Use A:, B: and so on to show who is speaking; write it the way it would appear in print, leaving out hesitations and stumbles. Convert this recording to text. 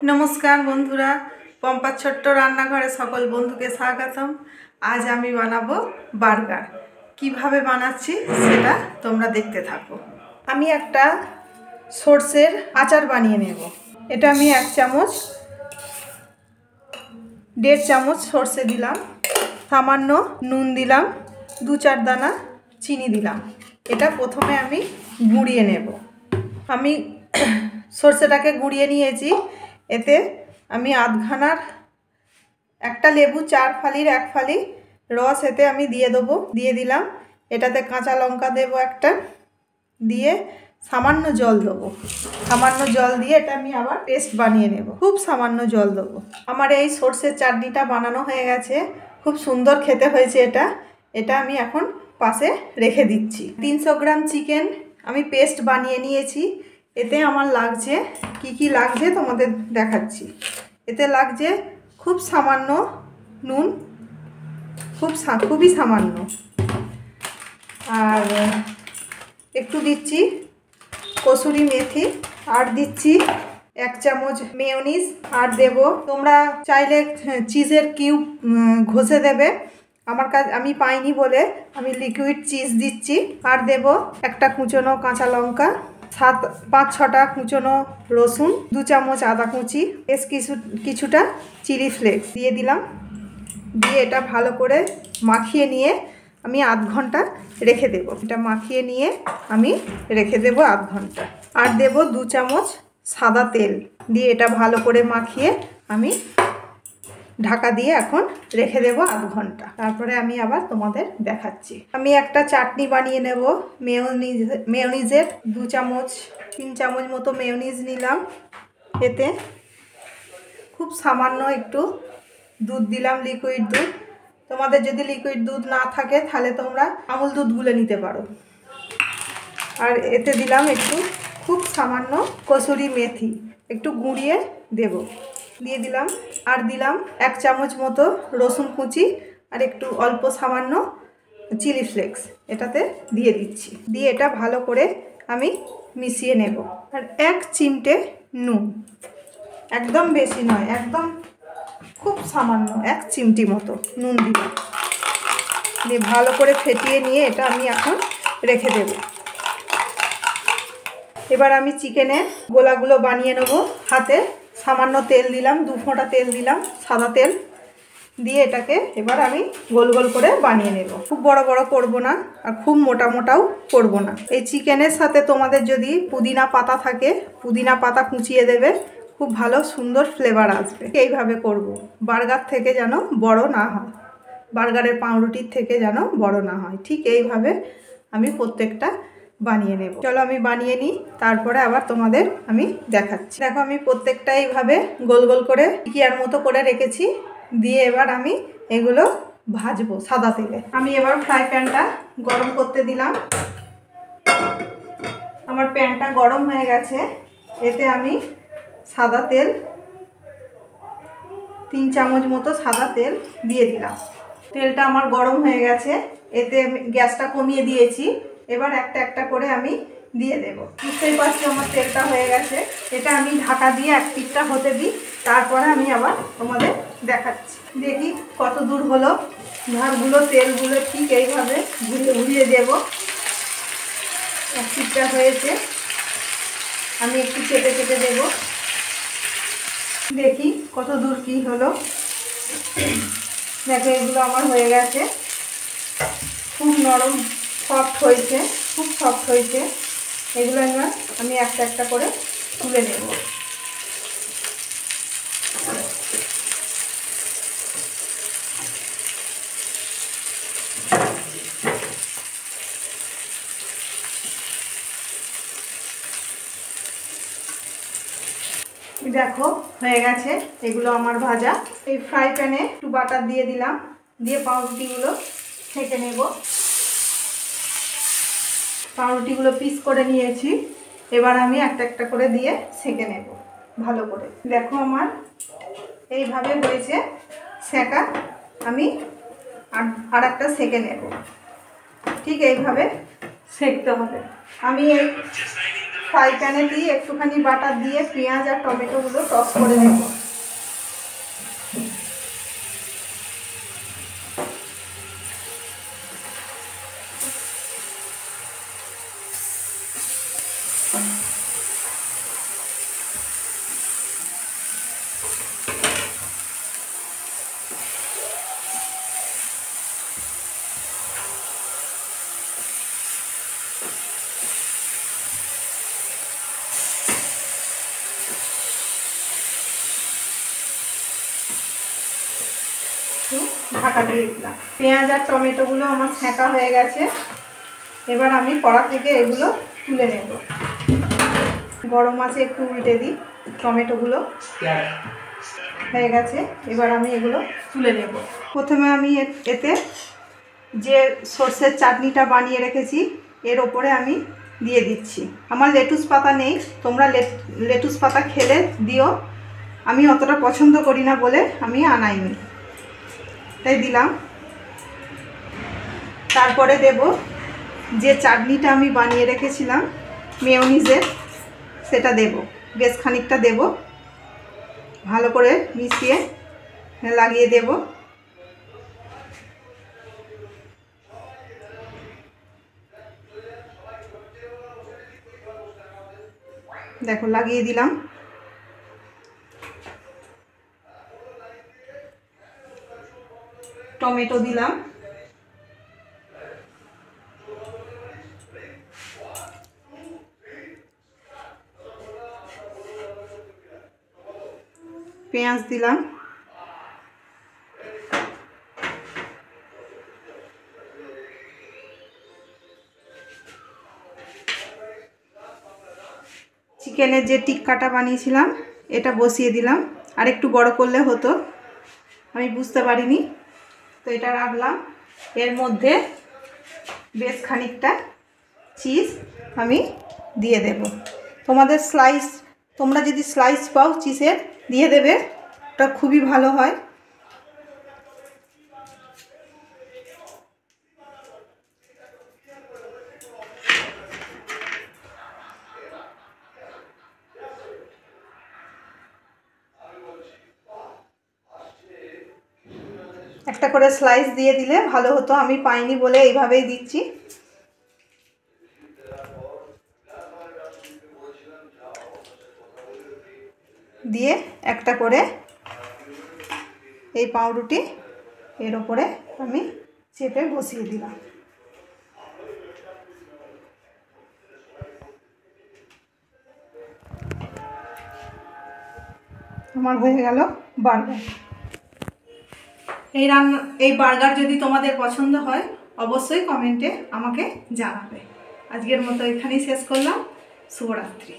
A: नमस्कार बंधुरा पम्पार छोट्ट रान्नाघरे सकल बंधुके स्वागतम। आज आमी बानाबो बार्गार। किभाबे बानाच्छि सेटा तोमरा देखते थाको। आमी एकटा सर्षेर आचार बानिये नेब। एटा आमी 1 चामच 1.5 चामच सर्षे दिलाम, सामान्य नुन दिलाम, 2-4 दाना चीनी दिलाम। एटा प्रथमे आमी गुड़िये नेब। आमी सर्षेटाके गुड़िये नियेछि। एते आमी आधघानार एकटा लेबू 4 फालिर 1 फाली रस एते आमी दिए देबो। दिए दिलाम। एटाते काँचा लंका देबो एकटा, दिए सामान्य जल देबो। सामान्य जल दिए एटा आमी आबार पेस्ट बानिये नेब। खूब सामान्य जल देबो। आमार एई सर्षेर चाटनिटा बानानो हये गेछे। खूब सुंदर खेते हयेछे एटा। एटा आमी एखन पाशे रेखे दिচ্ছি। 300 ग्राम चिकेन आमी पेस्ट बानिये नियेछि। एते आमार लागছে কি লাগছে তোমাদের দেখাচ্ছি। এতে লাগছে খুব সামান্য নুন, খুবই সামান্য, আর একটু দিচ্ছি কসুরি মেথি, আর দিচ্ছি 1 চামচ মেয়োনিজ, আর দেব তোমরা চাইলে চিজের কিউব ঘষে দেবে। আমার কাছে আমি পাইনি বলে আমি লিকুইড চিজ দিচ্ছি। আর দেব একটা কুচনো কাঁচা লঙ্কা, 5-6টা কুচনো রসুন, 2 চামচ আদা কুচি, বেশ কিছুটা চিলি ফ্লেক্স দিয়ে দিলাম। দিয়ে এটা ভালো করে মাখিয়ে নিয়ে আমি আধ ঘন্টা রেখে দেব। এটা মাখিয়ে নিয়ে আমি রেখে দেব আধ ঘন্টা। আর দেব 2 চামচ সাদা তেল দিয়ে এটা ভালো করে মাখিয়ে আমি ঢাকা দিয়ে এখন রেখে দেব আধ ঘন্টা। তারপরে আমি আবার তোমাদের দেখাচ্ছি। আমি একটা চাটনি বানিয়ে নেব। মেয়োনিজের 2 চামচ 3 চামচ মতো মেয়োনিজ নিলাম। এতে খুব সামান্য একটু দুধ দিলাম, লিকুইড দুধ। তোমাদের যদি লিকুইড দুধ না থাকে তাহলে তোমরা আমুল দুধ গুলে নিতে পারো। আর এতে দিলাম একটু খুব সামান্য কসুরি মেথি, একটু গুঁড়িয়ে দেব। দিয়ে দিলাম। আর দিলাম 1 চামচ মতো রসুন কুচি, আর একটু অল্প সামান্য চিলি ফ্লেক্স এটাতে দিয়ে দিচ্ছি। দিয়ে এটা ভালো করে আমি মিশিয়ে নেব। আর 1 চিমটে নুন, একদম বেশি নয়, একদম খুব সামান্য 1 চিমটি মতো নুন দিলাম। দিয়ে ভালো করে ফেটিয়ে নিয়ে এটা আমি এখন রেখে দেব। এবার আমি চিকেনের গোলাগুলো বানিয়ে নেব। হাতে সামান্য তেল দিলাম, 2 ফোঁটা তেল দিলাম, সাদা তেল দিয়ে এটাকে এবার আমি গোল গোল করে বানিয়ে নেব। খুব বড় বড় করব না, আর খুব মোটা মোটাও করব না। এই চিকেনের সাথে তোমাদের যদি পুদিনা পাতা থাকে, পুদিনা পাতা কুচিয়ে দেবে, খুব ভালো সুন্দর ফ্লেভার আসবে। এইভাবে করব, বার্গার থেকে যেন বড় না হয়, বার্গারের পাউরুটির থেকে যেন বড় না হয়, ঠিক এইভাবে আমি প্রত্যেকটা বানিয়ে নেব। চলো আমি বানিয়ে নিই, তারপরে আবার তোমাদের আমি দেখাচ্ছি। দেখো আমি প্রত্যেকটা এইভাবে গোল গোল করে টিকিয়ার মতো করে রেখেছি। দিয়ে এবার আমি এগুলো ভাজবো সাদা তেলে। আমি এবার ফ্রাই প্যানটা গরম করতে দিলাম। আমার প্যানটা গরম হয়ে গেছে। এতে আমি সাদা তেল 3 চামচ মতো সাদা তেল দিয়ে দিলাম। তেলটা আমার গরম হয়ে গেছে। এতে গ্যাসটা কমিয়ে দিয়েছি। এবার একটা একটা করে আমি দিয়ে দেব। বুঝতেই পারছি আমার তেলটা হয়ে গেছে। এটা আমি ঢাকা দিয়ে এক পিঠটা হতে দিই, তারপরে আমি আবার তোমাদের দেখাচ্ছি। দেখি কত দূর হলো। ধারগুলো তেলগুলো ঠিক এইভাবে ঘুরিয়ে ঘুরিয়ে দেব। এক পিঠটা হয়েছে, আমি একটু চেপে চেপে দেব। দেখি কত দূর কি হলো। দেখো এগুলো আমার হয়ে গেছে। খুব নরম সফট হয়েছে, খুব সফট হয়েছে। এগুলো এবার আমি একটা একটা করে তুলে নেব। দেখো হয়ে গেছে এগুলো আমার ভাজা। এই ফ্রাই প্যানে একটু বাটার দিয়ে দিলাম, দিয়ে পাউরুটিগুলো ছেঁকে নেব। পাউরুটিগুলো পিস করে নিয়েছি। এবার আমি একটা একটা করে দিয়ে সেঁকে নেব ভালো করে। দেখো আমার এইভাবে হয়েছে সেঁকা। আমি আর একটা সেঁকে নেব। ঠিক এইভাবে সেঁকতে হবে। আমি এই ফ্রাই প্যানে দিয়ে একটুখানি বাটার দিয়ে পেঁয়াজ আর টমেটোগুলো টস করে নেব। ঢাকা দিয়ে দিলাম। পেঁয়াজ আর টমেটোগুলো আমার সেঁকা হয়ে গেছে। এবার আমি কড়া থেকে এগুলো তুলে নেব। গরম আছে, একটু উল্টে দিই। টমেটোগুলো হয়ে গেছে, এবার আমি এগুলো তুলে নেব। প্রথমে আমি এতে যে সর্ষের চাটনিটা বানিয়ে রেখেছি এর ওপরে আমি দিয়ে দিচ্ছি। আমার লেটুস পাতা নেই, তোমরা লেটুস পাতা খেলে দিও, আমি অতটা পছন্দ করি না বলে আমি আনাইনি, তাই দিলাম। তারপরে দেব যে চাটনিটা আমি বানিয়ে রেখেছিলাম মেয়োনিজের, সেটা দেব, বেশ খানিকটা দেব, ভালো করে মিশিয়ে লাগিয়ে দেব। দেখো লাগিয়ে দিলাম। টমেটো দিলাম, পেঁয়াজ দিলাম, চিকেনের যে টিক্কাটা বানিয়েছিলাম এটা বসিয়ে দিলাম। আর একটু বড় করলে হতো, আমি বুঝতে পারিনি, তো এটা রাখলাম। এর মধ্যে বেশ খানিকটা চিজ আমি দিয়ে দেব। তোমরা যদি স্লাইস পাও চিজের দিয়ে দেবে, ওটা খুবই ভালো হয়। একটা করে স্লাইস দিয়ে দিলে ভালো হতো, আমি পাইনি বলে এইভাবেই দিচ্ছি। দিয়ে একটা করে এই পাউরুটি এর ওপরে আমি চেপে বসিয়ে দিলাম। আমার হয়ে গেল বার্গার। এই বার্গার যদি তোমাদের পছন্দ হয় অবশ্যই কমেন্টে আমাকে জানাবে। আজকের মতো এখানেই শেষ করলাম। শুভরাত্রি।